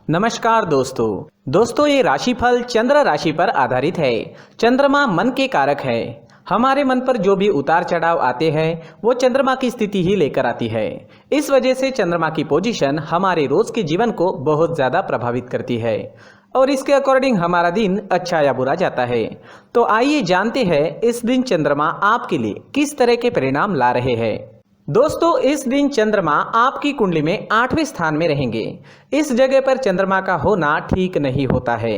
नमस्कार दोस्तों ये राशिफल चंद्र राशि पर आधारित है। चंद्रमा मन के कारक है। हमारे मन पर जो भी उतार चढ़ाव आते हैं वो चंद्रमा की स्थिति ही लेकर आती है। इस वजह से चंद्रमा की पोजीशन हमारे रोज के जीवन को बहुत ज्यादा प्रभावित करती है और इसके अकॉर्डिंग हमारा दिन अच्छा या बुरा जाता है। तो आइए जानते हैं इस दिन चंद्रमा आपके लिए किस तरह के परिणाम ला रहे हैं। दोस्तों, इस दिन चंद्रमा आपकी कुंडली में 8वें स्थान में रहेंगे। इस जगह पर चंद्रमा का होना ठीक नहीं होता है।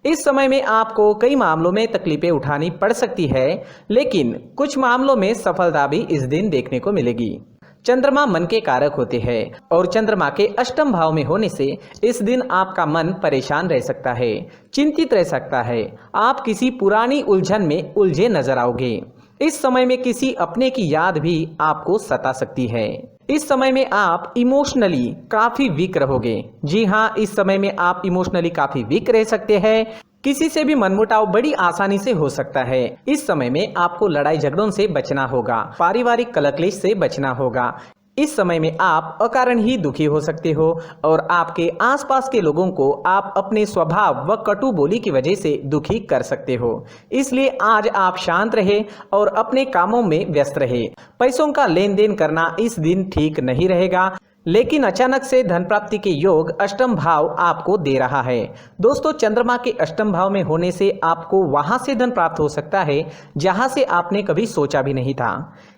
इस समय में आपको कई मामलों में तकलीफें उठानी पड़ सकती है, लेकिन कुछ मामलों में सफलता भी इस दिन देखने को मिलेगी। चंद्रमा मन के कारक होते हैं और चंद्रमा के अष्टम भाव में होने से इस दिन आपका मन परेशान रह सकता है, चिंतित रह सकता है। आप किसी पुरानी उलझन में उलझे नजर आओगे। इस समय में किसी अपने की याद भी आपको सता सकती है। इस समय में आप इमोशनली काफी वीक रहोगे। जी हाँ, इस समय में आप इमोशनली काफी वीक रह सकते हैं। किसी से भी मनमुटाव बड़ी आसानी से हो सकता है। इस समय में आपको लड़ाई झगड़ों से बचना होगा, पारिवारिक कलह से बचना होगा। इस समय में आप अकारण ही दुखी हो सकते हो और आपके आसपास के लोगों को आप अपने स्वभाव व कटु बोली की वजह से दुखी कर सकते हो। इसलिए आज आप शांत रहे और अपने कामों में व्यस्त रहे। पैसों का लेन देन करना इस दिन ठीक नहीं रहेगा, लेकिन अचानक से धन प्राप्ति के योग अष्टम भाव आपको दे रहा है। दोस्तों, चंद्रमा के अष्टम भाव में होने से आपको वहां से धन प्राप्त हो सकता है जहां से आपने कभी सोचा भी नहीं था।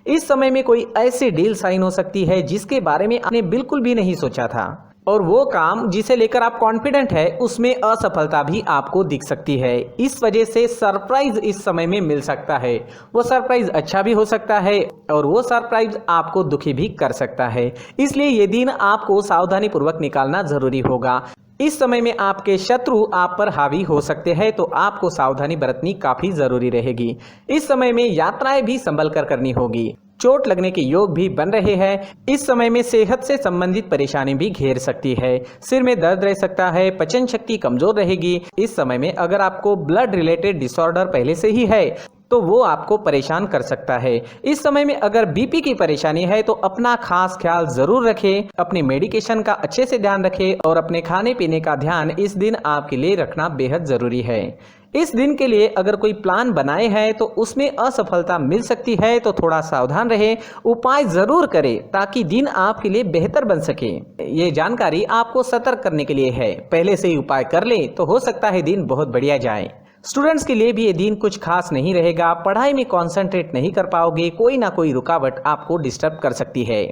इस समय में कोई ऐसी डील साइन हो सकती है जिसके बारे में आपने बिल्कुल भी नहीं सोचा था और वो काम जिसे लेकर आप कॉन्फिडेंट है उसमें असफलता भी आपको दिख सकती है। इस वजह से सरप्राइज इस समय में मिल सकता है। वो सरप्राइज अच्छा भी हो सकता है और वो सरप्राइज आपको दुखी भी कर सकता है। इसलिए ये दिन आपको सावधानी पूर्वक निकालना जरूरी होगा। इस समय में आपके शत्रु आप पर हावी हो सकते हैं, तो आपको सावधानी बरतनी काफी जरूरी रहेगी। इस समय में यात्राएं भी संभल कर करनी होगी। चोट लगने के योग भी बन रहे हैं। इस समय में सेहत से संबंधित परेशानी भी घेर सकती है। सिर में दर्द रह सकता है, पचन शक्ति कमजोर रहेगी। इस समय में अगर आपको ब्लड रिलेटेड डिसऑर्डर पहले से ही है तो वो आपको परेशान कर सकता है। इस समय में अगर बीपी की परेशानी है तो अपना खास ख्याल जरूर रखें, अपने मेडिकेशन का अच्छे से ध्यान रखें और अपने खाने पीने का ध्यान इस दिन आपके लिए रखना बेहद जरूरी है। इस दिन के लिए अगर कोई प्लान बनाए हैं तो उसमें असफलता मिल सकती है, तो थोड़ा सावधान रहें, उपाय जरूर करें ताकि दिन आपके लिए बेहतर बन सके। ये जानकारी आपको सतर्क करने के लिए है। पहले से ही उपाय कर लें तो हो सकता है दिन बहुत बढ़िया जाए। स्टूडेंट्स के लिए भी ये दिन कुछ खास नहीं रहेगा। पढ़ाई में कंसंट्रेट नहीं कर पाओगे, कोई ना कोई रुकावट आपको डिस्टर्ब कर सकती है।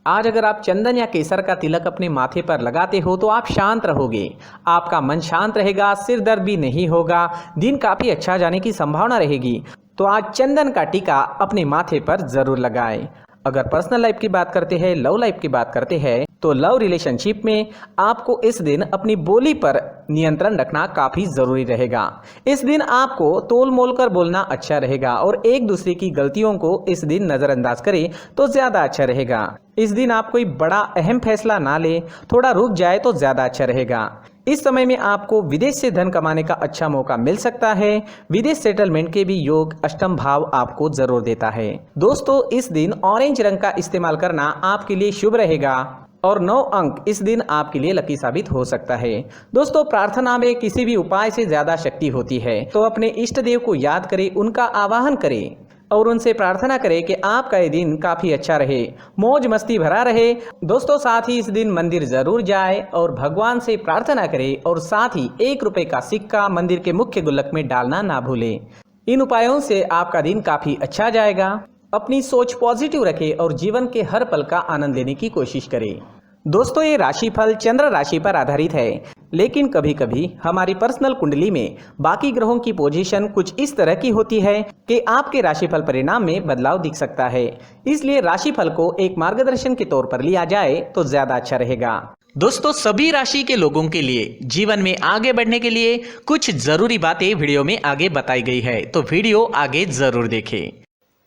आज अगर आप चंदन या केसर का तिलक अपने माथे पर लगाते हो तो आप शांत रहोगे, आपका मन शांत रहेगा, सिर दर्द भी नहीं होगा, दिन काफी अच्छा जाने की संभावना रहेगी। तो आज चंदन का टीका अपने माथे पर जरूर लगाएं। अगर पर्सनल लाइफ की बात करते हैं, लव लाइफ की बात करते हैं, तो लव रिलेशनशिप में आपको इस दिन अपनी बोली पर नियंत्रण रखना काफी जरूरी रहेगा। इस दिन आपको तोल मोल कर बोलना अच्छा रहेगा और एक दूसरे की गलतियों को इस दिन नजरअंदाज करें तो ज्यादा अच्छा रहेगा। इस दिन आप कोई बड़ा अहम फैसला ना ले, थोड़ा रुक जाए तो ज्यादा अच्छा रहेगा। इस समय में आपको विदेश से धन कमाने का अच्छा मौका मिल सकता है। विदेश सेटलमेंट के भी योग अष्टम भाव आपको जरूर देता है। दोस्तों, इस दिन ऑरेंज रंग का इस्तेमाल करना आपके लिए शुभ रहेगा और 9 अंक इस दिन आपके लिए लकी साबित हो सकता है। दोस्तों, प्रार्थना में किसी भी उपाय से ज्यादा शक्ति होती है, तो अपने इष्ट देव को याद करें, उनका आवाहन करें और उनसे प्रार्थना करें कि आपका ये दिन काफी अच्छा रहे, मौज मस्ती भरा रहे। दोस्तों, साथ ही इस दिन मंदिर जरूर जाए और भगवान से प्रार्थना करें और साथ ही 1 रुपए का सिक्का मंदिर के मुख्य गुल्लक में डालना ना भूलें। इन उपायों से आपका दिन काफी अच्छा जाएगा। अपनी सोच पॉजिटिव रखें और जीवन के हर पल का आनंद लेने की कोशिश करें। दोस्तों, ये राशिफल चंद्र राशि पर आधारित है, लेकिन कभी कभी हमारी पर्सनल कुंडली में बाकी ग्रहों की पोजीशन कुछ इस तरह की होती है कि आपके राशिफल परिणाम में बदलाव दिख सकता है। इसलिए राशिफल को एक मार्गदर्शन के तौर पर लिया जाए तो ज्यादा अच्छा रहेगा। दोस्तों, सभी राशि के लोगों के लिए जीवन में आगे बढ़ने के लिए कुछ जरूरी बातें वीडियो में आगे बताई गई है, तो वीडियो आगे जरूर देखें।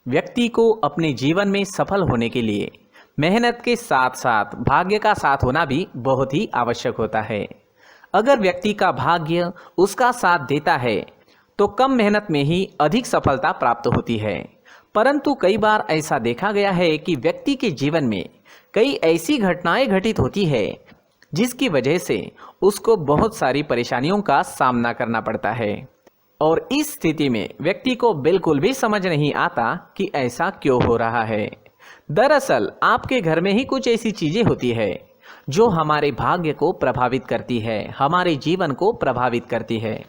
व्यक्ति को अपने जीवन में सफल होने के लिए मेहनत के साथ साथ भाग्य का साथ होना भी बहुत ही आवश्यक होता है। अगर व्यक्ति का भाग्य उसका साथ देता है तो कम मेहनत में ही अधिक सफलता प्राप्त होती है। परंतु कई बार ऐसा देखा गया है कि व्यक्ति के जीवन में कई ऐसी घटनाएं घटित होती है जिसकी वजह से उसको बहुत सारी परेशानियों का सामना करना पड़ता है। और इस स्थिति में व्यक्ति को बिल्कुल भी समझ नहीं आता कि ऐसा क्यों हो रहा है। दरअसल आपके घर में ही कुछ ऐसी चीजें होती है जो हमारे भाग्य को प्रभावित करती है, हमारे जीवन को प्रभावित करती है,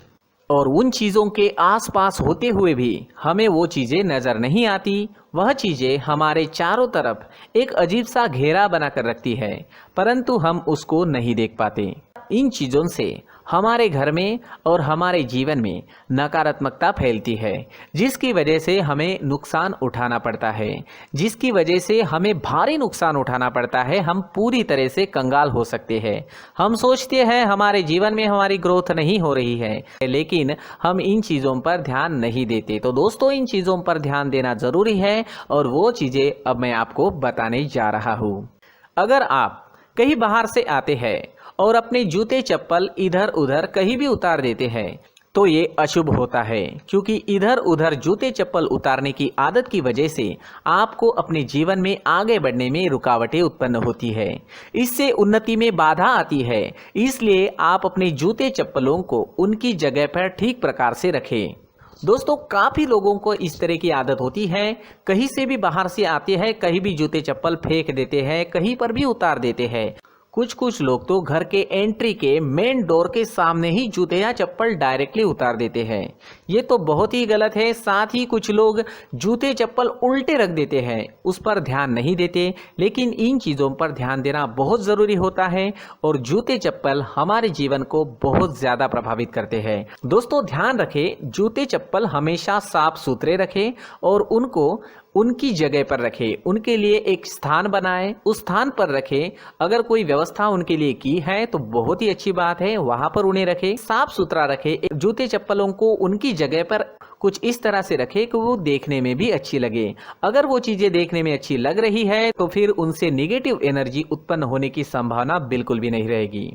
और उन चीज़ों के आसपास होते हुए भी हमें वो चीज़ें नज़र नहीं आती। वह चीज़ें हमारे चारों तरफ एक अजीब सा घेरा बनाकर रखती है, परंतु हम उसको नहीं देख पाते। इन चीज़ों से हमारे घर में और हमारे जीवन में नकारात्मकता फैलती है, जिसकी वजह से हमें नुकसान उठाना पड़ता है, जिसकी वजह से हमें भारी नुकसान उठाना पड़ता है। हम पूरी तरह से कंगाल हो सकते हैं। हम सोचते हैं हमारे जीवन में हमारी ग्रोथ नहीं हो रही है, लेकिन हम इन चीज़ों पर ध्यान नहीं देते। तो दोस्तों, इन चीज़ों पर ध्यान देना ज़रूरी है और वो चीज़ें अब मैं आपको बताने जा रहा हूँ। अगर आप कहीं बाहर से आते हैं और अपने जूते चप्पल इधर उधर कहीं भी उतार देते हैं तो ये अशुभ होता है, क्योंकि इधर उधर जूते चप्पल उतारने की आदत की वजह से आपको अपने जीवन में आगे बढ़ने में रुकावटें उत्पन्न होती है। इससे उन्नति में बाधा आती है। इसलिए आप अपने जूते चप्पलों को उनकी जगह पर ठीक प्रकार से रखें। दोस्तों, काफ़ी लोगों को इस तरह की आदत होती है, कहीं से भी बाहर से आते हैं, कहीं भी जूते चप्पल फेंक देते हैं, कहीं पर भी उतार देते हैं। कुछ लोग तो घर के एंट्री के मेन डोर के सामने ही जूते या चप्पल डायरेक्टली उतार देते हैं। ये तो बहुत ही गलत है। साथ ही कुछ लोग जूते चप्पल उल्टे रख देते हैं, उस पर ध्यान नहीं देते। लेकिन इन चीज़ों पर ध्यान देना बहुत ज़रूरी होता है और जूते चप्पल हमारे जीवन को बहुत ज़्यादा प्रभावित करते हैं। दोस्तों, ध्यान रखें, जूते चप्पल हमेशा साफ सुथरे रखें और उनको उनकी जगह पर रखें। उनके लिए एक स्थान बनाएं, उस स्थान पर रखें। अगर कोई व्यवस्था उनके लिए की है तो बहुत ही अच्छी बात है, वहां पर उन्हें रखें, साफ सुथरा रखें। जूते चप्पलों को उनकी जगह पर कुछ इस तरह से रखें कि वो देखने में भी अच्छी लगे। अगर वो चीजें देखने में अच्छी लग रही है तो फिर उनसे निगेटिव एनर्जी उत्पन्न होने की संभावना बिल्कुल भी नहीं रहेगी।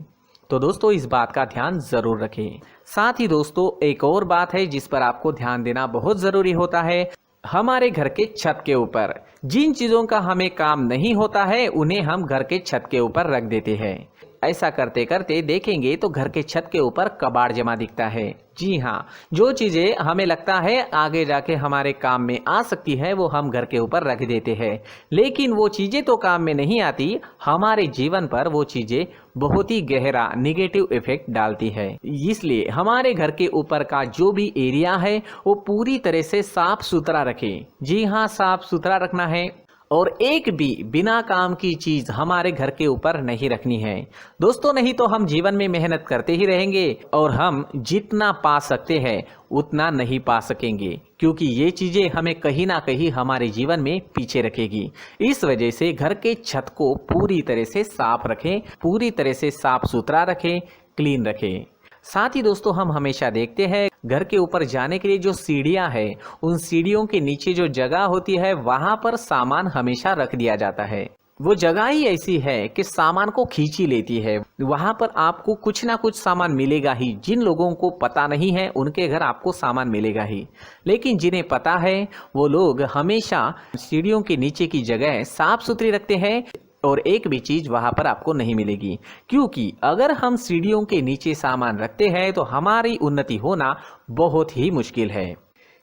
तो दोस्तों, इस बात का ध्यान जरूर रखें। साथ ही दोस्तों, एक और बात है जिस पर आपको ध्यान देना बहुत जरूरी होता है। हमारे घर के छत के ऊपर जिन चीज़ों का हमें काम नहीं होता है उन्हें हम घर के छत के ऊपर रख देते हैं। ऐसा करते करते देखेंगे तो घर के छत के ऊपर कबाड़ जमा दिखता है। जी हाँ, जो चीज़ें हमें लगता है आगे जाके हमारे काम में आ सकती है वो हम घर के ऊपर रख देते हैं, लेकिन वो चीज़ें तो काम में नहीं आती। हमारे जीवन पर वो चीज़ें बहुत ही गहरा निगेटिव इफेक्ट डालती है। इसलिए हमारे घर के ऊपर का जो भी एरिया है वो पूरी तरह से साफ सुथरा रखें। जी हाँ, साफ सुथरा रखना है और एक भी बिना काम की चीज हमारे घर के ऊपर नहीं रखनी है। दोस्तों, नहीं तो हम जीवन में मेहनत करते ही रहेंगे और हम जितना पा सकते हैं उतना नहीं पा सकेंगे, क्योंकि ये चीजें हमें कहीं ना कहीं हमारे जीवन में पीछे रखेगी। इस वजह से घर के छत को पूरी तरह से साफ रखें, पूरी तरह से साफ सुथरा रखें, क्लीन रखें। साथ ही दोस्तों, हम हमेशा देखते हैं घर के ऊपर जाने के लिए जो सीढ़ियां हैं, उन सीढ़ियों के नीचे जो जगह होती है वहां पर सामान हमेशा रख दिया जाता है। वो जगह ही ऐसी है कि सामान को खींच ही लेती है। वहां पर आपको कुछ ना कुछ सामान मिलेगा ही। जिन लोगों को पता नहीं है उनके घर आपको सामान मिलेगा ही, लेकिन जिन्हें पता है वो लोग हमेशा सीढ़ियों के नीचे की जगह साफ सुथरी रखते हैं और एक भी चीज वहां पर आपको नहीं मिलेगी। क्योंकि अगर हम सीढ़ियों के नीचे सामान रखते हैं तो हमारी उन्नति होना बहुत ही मुश्किल है।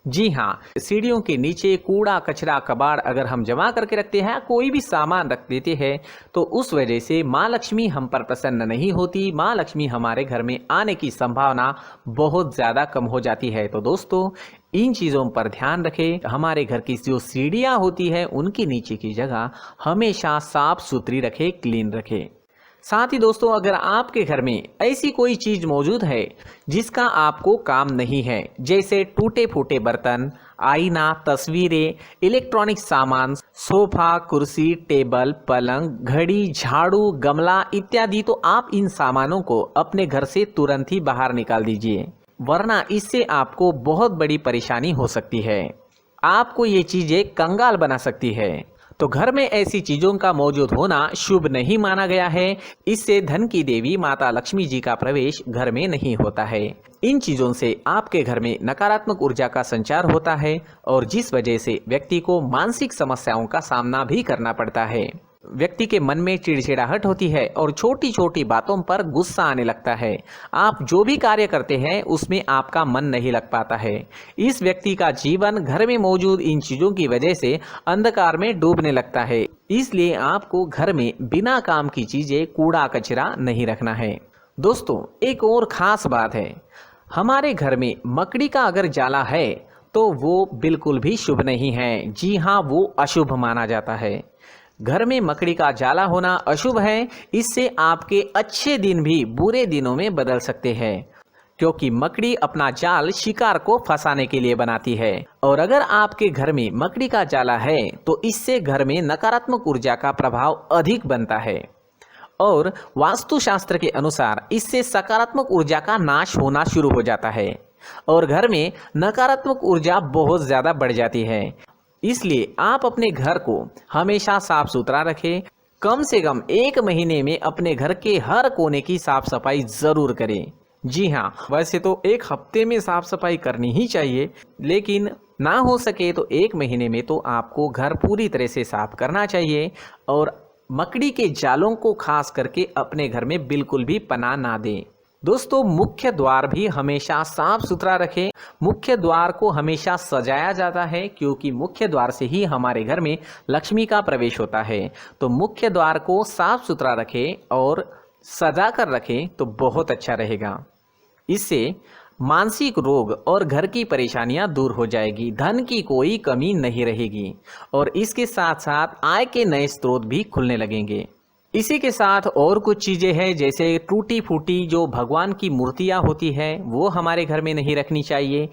जी हाँ, सीढ़ियों के नीचे कूड़ा कचरा कबाड़ अगर हम जमा करके रखते हैं, कोई भी सामान रख देते हैं, तो उस वजह से माँ लक्ष्मी हम पर प्रसन्न नहीं होती। माँ लक्ष्मी हमारे घर में आने की संभावना बहुत ज़्यादा कम हो जाती है। तो दोस्तों, इन चीज़ों पर ध्यान रखें। हमारे घर की जो सीढ़ियाँ होती है उनके नीचे की जगह हमेशा साफ सुथरी रखें, क्लीन रखें। साथ ही दोस्तों, अगर आपके घर में ऐसी कोई चीज मौजूद है जिसका आपको काम नहीं है, जैसे टूटे फूटे बर्तन, आईना, तस्वीरें, इलेक्ट्रॉनिक सामान, सोफा, कुर्सी, टेबल, पलंग, घड़ी, झाड़ू, गमला इत्यादि, तो आप इन सामानों को अपने घर से तुरंत ही बाहर निकाल दीजिए, वरना इससे आपको बहुत बड़ी परेशानी हो सकती है। आपको ये चीजें कंगाल बना सकती है। तो घर में ऐसी चीजों का मौजूद होना शुभ नहीं माना गया है। इससे धन की देवी माता लक्ष्मी जी का प्रवेश घर में नहीं होता है। इन चीजों से आपके घर में नकारात्मक ऊर्जा का संचार होता है और जिस वजह से व्यक्ति को मानसिक समस्याओं का सामना भी करना पड़ता है। व्यक्ति के मन में चिड़चिड़ाहट होती है और छोटी छोटी बातों पर गुस्सा आने लगता है। आप जो भी कार्य करते हैं उसमें आपका मन नहीं लग पाता है। इस व्यक्ति का जीवन घर में मौजूद इन चीज़ों की वजह से अंधकार में डूबने लगता है। इसलिए आपको घर में बिना काम की चीज़ें, कूड़ा कचरा नहीं रखना है। दोस्तों, एक और ख़ास बात है, हमारे घर में मकड़ी का अगर जाला है तो वो बिल्कुल भी शुभ नहीं है। जी हाँ, वो अशुभ माना जाता है। घर में मकड़ी का जाला होना अशुभ है। इससे आपके अच्छे दिन भी बुरे दिनों में बदल सकते हैं, क्योंकि मकड़ी अपना जाल शिकार को फंसाने के लिए बनाती है। और अगर आपके घर में मकड़ी का जाला है तो इससे घर में नकारात्मक ऊर्जा का प्रभाव अधिक बनता है और वास्तुशास्त्र के अनुसार इससे सकारात्मक ऊर्जा का नाश होना शुरू हो जाता है और घर में नकारात्मक ऊर्जा बहुत ज़्यादा बढ़ जाती है। इसलिए आप अपने घर को हमेशा साफ सुथरा रखें। कम से कम 1 महीने में अपने घर के हर कोने की साफ सफाई ज़रूर करें। जी हाँ, वैसे तो 1 हफ्ते में साफ सफाई करनी ही चाहिए, लेकिन ना हो सके तो 1 महीने में तो आपको घर पूरी तरह से साफ करना चाहिए और मकड़ी के जालों को खास करके अपने घर में बिल्कुल भी पनाह ना दें। दोस्तों, मुख्य द्वार भी हमेशा साफ सुथरा रखें। मुख्य द्वार को हमेशा सजाया जाता है, क्योंकि मुख्य द्वार से ही हमारे घर में लक्ष्मी का प्रवेश होता है। तो मुख्य द्वार को साफ सुथरा रखें और सजा कर रखें तो बहुत अच्छा रहेगा। इससे मानसिक रोग और घर की परेशानियां दूर हो जाएगी, धन की कोई कमी नहीं रहेगी और इसके साथ साथ आय के नए स्रोत भी खुलने लगेंगे। इसी के साथ और कुछ चीज़ें हैं, जैसे टूटी फूटी जो भगवान की मूर्तियां होती है वो हमारे घर में नहीं रखनी चाहिए।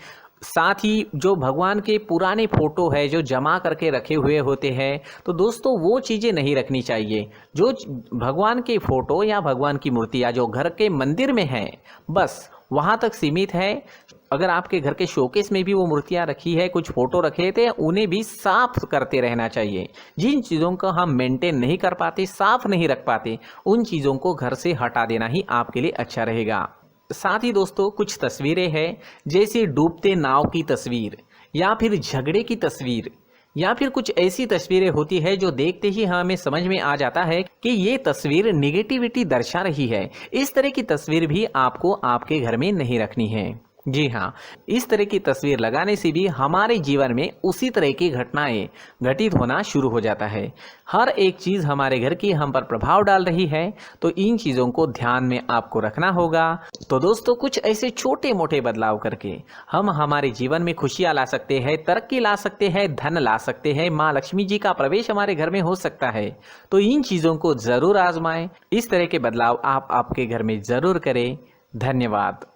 साथ ही जो भगवान के पुराने फोटो है जो जमा करके रखे हुए होते हैं, तो दोस्तों वो चीज़ें नहीं रखनी चाहिए। जो भगवान के फोटो या भगवान की मूर्तियाँ जो घर के मंदिर में हैं, बस वहाँ तक सीमित है। अगर आपके घर के शोकेस में भी वो मूर्तियाँ रखी है, कुछ फोटो रखे थे, उन्हें भी साफ करते रहना चाहिए। जिन चीज़ों को हम मेंटेन नहीं कर पाते, साफ नहीं रख पाते, उन चीज़ों को घर से हटा देना ही आपके लिए अच्छा रहेगा। साथ ही दोस्तों, कुछ तस्वीरें हैं, जैसे डूबते नाव की तस्वीर या फिर झगड़े की तस्वीर या फिर कुछ ऐसी तस्वीरें होती है जो देखते ही हमें समझ में आ जाता है कि ये तस्वीर निगेटिविटी दर्शा रही है। इस तरह की तस्वीर भी आपको आपके घर में नहीं रखनी है। जी हाँ, इस तरह की तस्वीर लगाने से भी हमारे जीवन में उसी तरह की घटनाएं घटित होना शुरू हो जाता है। हर एक चीज़ हमारे घर की हम पर प्रभाव डाल रही है, तो इन चीज़ों को ध्यान में आपको रखना होगा। तो दोस्तों, कुछ ऐसे छोटे मोटे बदलाव करके हम हमारे जीवन में खुशियाँ ला सकते हैं, तरक्की ला सकते हैं, धन ला सकते हैं, माँ लक्ष्मी जी का प्रवेश हमारे घर में हो सकता है। तो इन चीज़ों को ज़रूर आजमाएं। इस तरह के बदलाव आप आपके घर में ज़रूर करें। धन्यवाद।